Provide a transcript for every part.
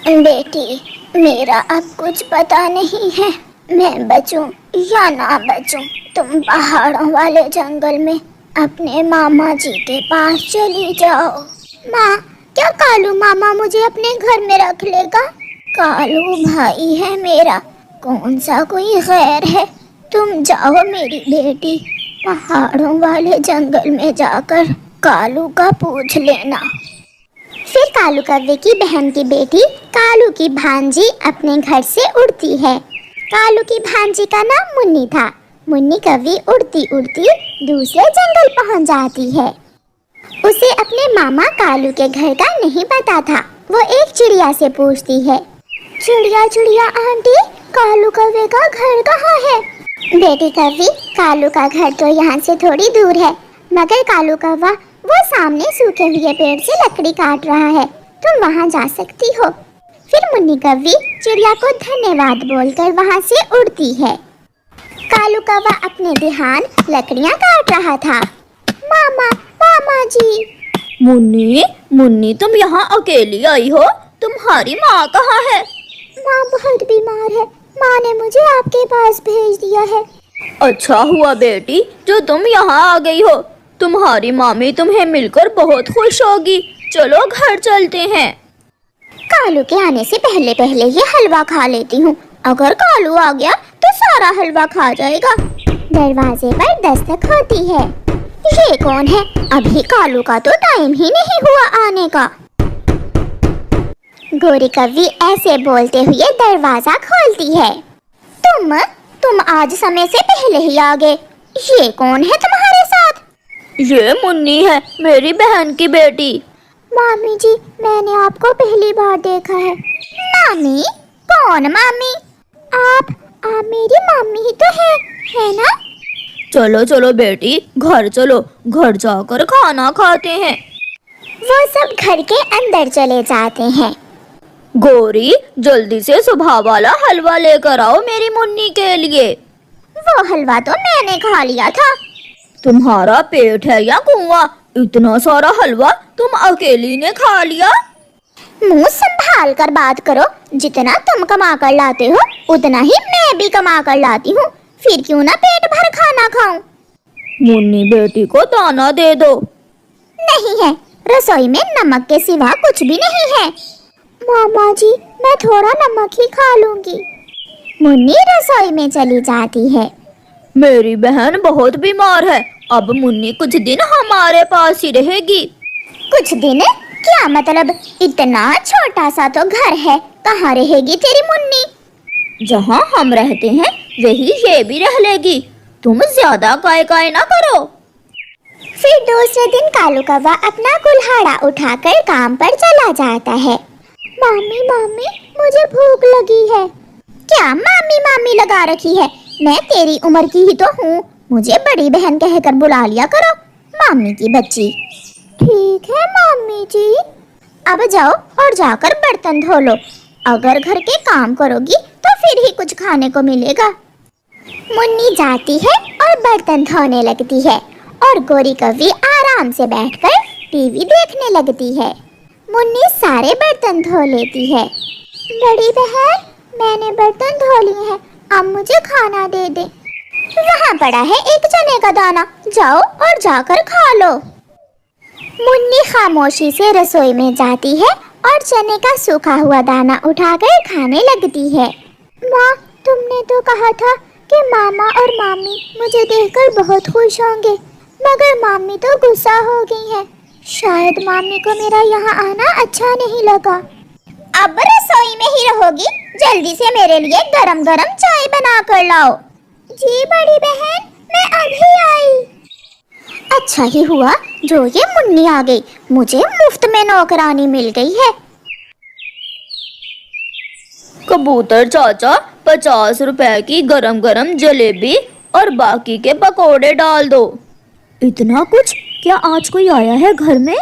बेटी, मेरा अब कुछ पता नहीं है, मैं बचूं या ना बचूं। तुम पहाड़ों वाले जंगल में अपने मामा जी के पास चली जाओ। माँ, क्या कालू मामा मुझे अपने घर में रख लेगा? कालू भाई है मेरा, कौन सा कोई गैर है। तुम जाओ मेरी बेटी, पहाड़ों वाले जंगल में जाकर कालू का पूछ लेना। फिर कालू कौवे की बहन की बेटी कालू की भांजी अपने घर से उड़ती है। कालू की भांजी का नाम मुन्नी था। मुन्नी कौवी उड़ती उड़ती दूसरे जंगल पहुंच जाती है। उसे अपने मामा कालू के घर का नहीं पता था। वो एक चिड़िया से पूछती है, चिड़िया चिड़िया आंटी, कालू कौवे का घर कहाँ है? बेटी कौवी, कालू का घर तो यहाँ से थोड़ी दूर है, मगर कालू कौवा वो सामने सूखे हुए पेड़ से लकड़ी काट रहा है, तुम वहाँ जा सकती हो। फिर मुन्नी कौवी चिड़िया को धन्यवाद बोलकर वहाँ से उड़ती है। कालू कौवा अपने ध्यान लकड़ियाँ काट रहा था। मामा, मामा जी। मुन्नी, मुन्नी तुम यहाँ अकेली आई हो? तुम्हारी माँ कहाँ है? माँ बहुत बीमार है, माँ ने मुझे आपके पास भेज दिया है। अच्छा हुआ बेटी जो तुम यहाँ आ गई हो। तुम्हारी मामी तुम्हें मिलकर बहुत खुश होगी। चलो घर चलते हैं। कालू के आने से पहले पहले ये हलवा खा लेती हूँ, अगर कालू आ गया तो सारा हलवा खा जाएगा। दरवाजे पर दस्तक होती है। ये कौन है? अभी कालू का तो टाइम ही नहीं हुआ आने का। गोरी कौवी ऐसे बोलते हुए दरवाजा खोलती है। तुम आज समय से पहले ही आ गए। ये कौन है तुम्हारे साथ? ये मुन्नी है, मेरी बहन की बेटी। मामी जी, मैंने आपको पहली बार देखा है। मामी? कौन मामी? आप मेरी मामी ही तो है ना? चलो चलो बेटी, घर चलो, घर जाकर खाना खाते हैं। वो सब घर के अंदर चले जाते हैं। गोरी, जल्दी से सुबह वाला हलवा लेकर आओ मेरी मुन्नी के लिए। वो हलवा तो मैंने खा लिया था। तुम्हारा पेट है या कुआं? इतना सारा हलवा तुम अकेली ने खा लिया? मुंह संभाल कर बात करो। जितना तुम कमा कर लाते हो उतना ही मैं भी कमा कर लाती हूँ। फिर क्यों ना पेट भर खाना खाऊं? मुन्नी बेटी को दाना दे दो। नहीं है, रसोई में नमक के सिवा कुछ भी नहीं है। मामा जी, मैं थोड़ा नमक ही खा लूंगी। मुन्नी रसोई में चली जाती है। मेरी बहन बहुत बीमार है, अब मुन्नी कुछ दिन हमारे पास ही रहेगी। कुछ दिन? क्या मतलब? इतना छोटा सा तो घर है, कहाँ रहेगी तेरी मुन्नी? जहाँ हम रहते हैं वही ये भी रह लेगी। तुम ज्यादा काय ना करो। फिर दूसरे दिन कालू कौवा अपना कुल्हाड़ा उठाकर काम पर चला जाता है। मामी मामी, मुझे भूख लगी है। क्या मामी मामी लगा रखी है? मैं तेरी उम्र की ही तो हूँ, मुझे बड़ी बहन कहकर बुला लिया करो, मामी की बच्ची। ठीक है मामी जी। अब जाओ और जाकर बर्तन धो लो। अगर घर के काम करोगी तो फिर ही कुछ खाने को मिलेगा। मुन्नी जाती है और बर्तन धोने लगती है और गोरी कौवी आराम से बैठकर टीवी देखने लगती है। मुन्नी सारे बर्तन धो लेती है। बड़ी बहन, मैंने बर्तन धो लिए हैं, अब मुझे खाना दे दे। वहाँ पड़ा है एक चने का दाना, जाओ और जाकर खा लो। मुन्नी खामोशी से रसोई में जाती है और चने का सूखा हुआ दाना उठाकर खाने लगती है। माँ, तुमने तो कहा था कि मामा और मामी मुझे देखकर बहुत खुश होंगे, मगर मामी तो गुस्सा हो गई है। शायद मामी को मेरा यहाँ आना अच्छा नहीं लगा। अब रसोई में ही रहोगी? जल्दी से मेरे लिए गरम गरम चाय बना कर लाओ। जी बड़ी बहन, मैं अभी आई। अच्छा ही हुआ जो ये मुन्नी आ गई, मुझे मुफ्त में नौकरानी मिल गई है। कबूतर चाचा, 50 रुपए की गरम गरम जलेबी और बाकी के पकोड़े डाल दो। इतना कुछ? क्या आज कोई आया है घर में?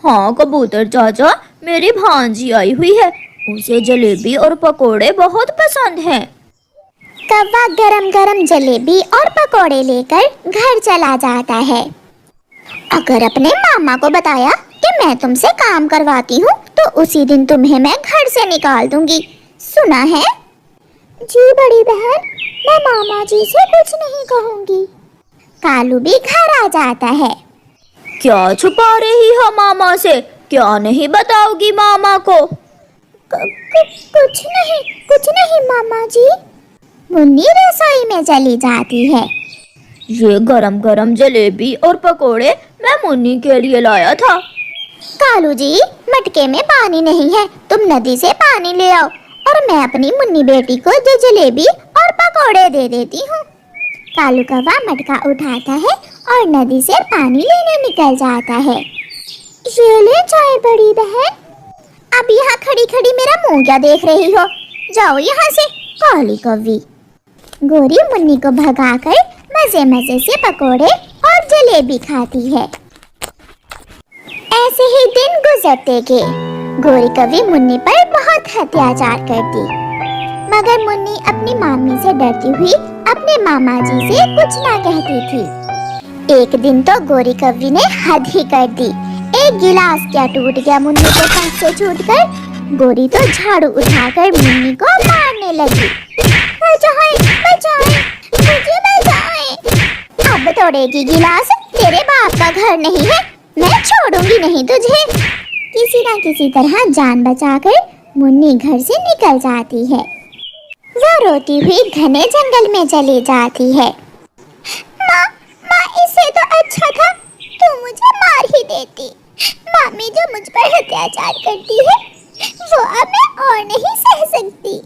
हाँ कबूतर चाचा, मेरी भांजी आई हुई है, उसे जलेबी और पकोड़े बहुत पसंद हैं। कौवा गरम गरम जलेबी और पकोड़े लेकर घर चला जाता है। अगर अपने मामा को बताया कि मैं तुमसे काम करवाती हूँ तो उसी दिन तुम्हें मैं घर से निकाल दूंगी, सुना है? जी बड़ी बहन, मैं मामा जी से कुछ नहीं कहूंगी। कालू भी घर आ जाता है। क्या छुपा रही हो मामा से? क्या नहीं बताओगी मामा को? कुछ नहीं मामा जी। मुन्नी रसोई में चली जाती है। ये गरम गरम जलेबी और पकोड़े मैं मुन्नी के लिए लाया था। कालू जी, मटके में पानी नहीं है, तुम नदी से पानी ले आओ और मैं अपनी मुन्नी बेटी को जो जलेबी और पकोड़े दे देती हूँ। कालू कौवा मटका उठाता है और नदी से पानी लेने निकल जाता है। ये ले चाय बड़ी बहन। अब यहाँ खड़ी खड़ी मेरा मुंह क्या देख रही हो? जाओ यहाँ से काली कौवी। गोरी मुन्नी को भगाकर मजे मजे से पकोड़े और जलेबी खाती है। ऐसे ही दिन गुजरते गए। गोरी कौवी मुन्नी पर बहुत अत्याचार करती, मगर मुन्नी अपनी मामी से डरती हुई अपने मामा जी से कुछ ना कहती थी। एक दिन तो गोरी कौवी ने हद ही कर दी। एक गिलास क्या टूट गया मुन्नी के पास से छूटकर। गोरी तो झाड़ू उठाकर मुन्नी को मारने लगी। बचाएं, बचाएं, मुझे बचाएं। अब तोड़ेगी गिलास, तेरे बाप का घर नहीं है, मैं छोड़ूंगी नहीं तुझे। किसी ना किसी तरह जान बचाकर मुन्नी घर से निकल जाती है। वह रोती हुई घने जंगल में चली जाती है। माँ, माँ, इससे तो अच्छा था तू मुझे मार ही देती। मामी जो मुझ पर अत्याचार करती है वो अब मैं और नहीं सह सकती।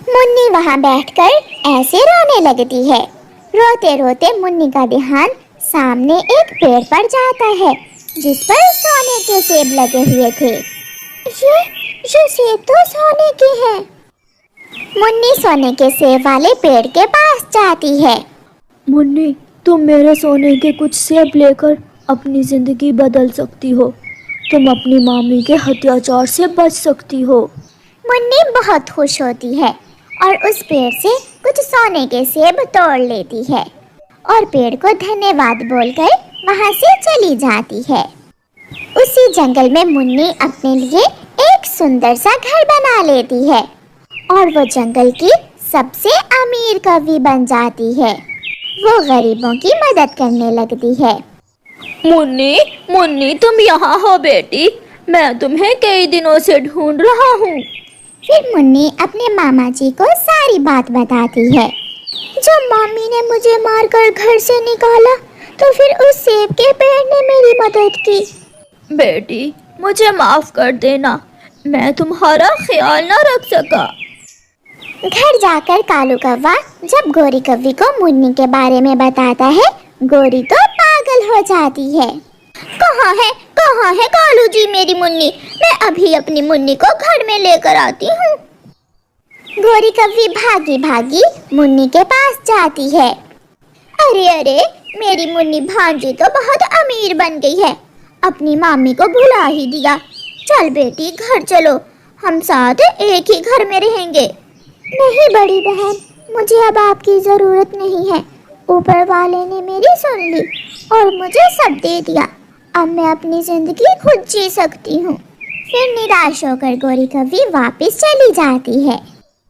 मुन्नी वहाँ बैठकर ऐसे रोने लगती है। रोते रोते मुन्नी का ध्यान सामने एक पेड़ पर जाता है जिस पर सोने के सेब लगे हुए थे। ये सेब तो सोने के हैं। मुन्नी सोने के सेब वाले पेड़ के पास जाती है। मुन्नी, तुम मेरे सोने के कुछ सेब लेकर अपनी जिंदगी बदल सकती हो। तुम अपनी मामी के अत्याचार से बच सकती हो। मुन्नी बहुत खुश होती है और उस पेड़ से कुछ सोने के सेब तोड़ लेती है और पेड़ को धन्यवाद बोलकर वहाँ से चली जाती है। उसी जंगल में मुन्नी अपने लिए एक सुंदर सा घर बना लेती है और वो जंगल की सबसे अमीर कौवी बन जाती है। वो गरीबों की मदद करने लगती है। मुन्नी, मुन्नी, तुम यहाँ हो बेटी? मैं तुम्हें कई दिनों से ढूंढ रहा हूँ। फिर मुन्नी अपने मामा जी को सारी बात बताती है। जब मामी ने मुझे मारकर घर से निकाला तो फिर उस सेब के पेड़ ने मेरी मदद की। बेटी, मुझे माफ कर देना, मैं तुम्हारा ख्याल न रख सका। घर जाकर कालू कौवा जब गोरी कौवी को मुन्नी के बारे में बताता है, गोरी तो पागल हो जाती है। कहाँ है कालू जी मेरी मुन्नी? मैं अभी अपनी मुन्नी को घर में लेकर आती हूँ। गोरी कौवी भागी भागी मुन्नी के पास जाती है। अरे, मेरी मुन्नी भांजी तो बहुत अमीर बन गई है, अपनी मामी को भुला ही दिया। चल बेटी घर चलो, हम साथ एक ही घर में रहेंगे। नहीं बड़ी बहन, मुझे अब आपकी जरूरत नहीं है। ऊपर वाले ने मेरी सुन ली और मुझे सब दे दिया। अब मैं अपनी जिंदगी खुद जी सकती हूँ। फिर निराश होकर गोरी कौवी वापस चली जाती है।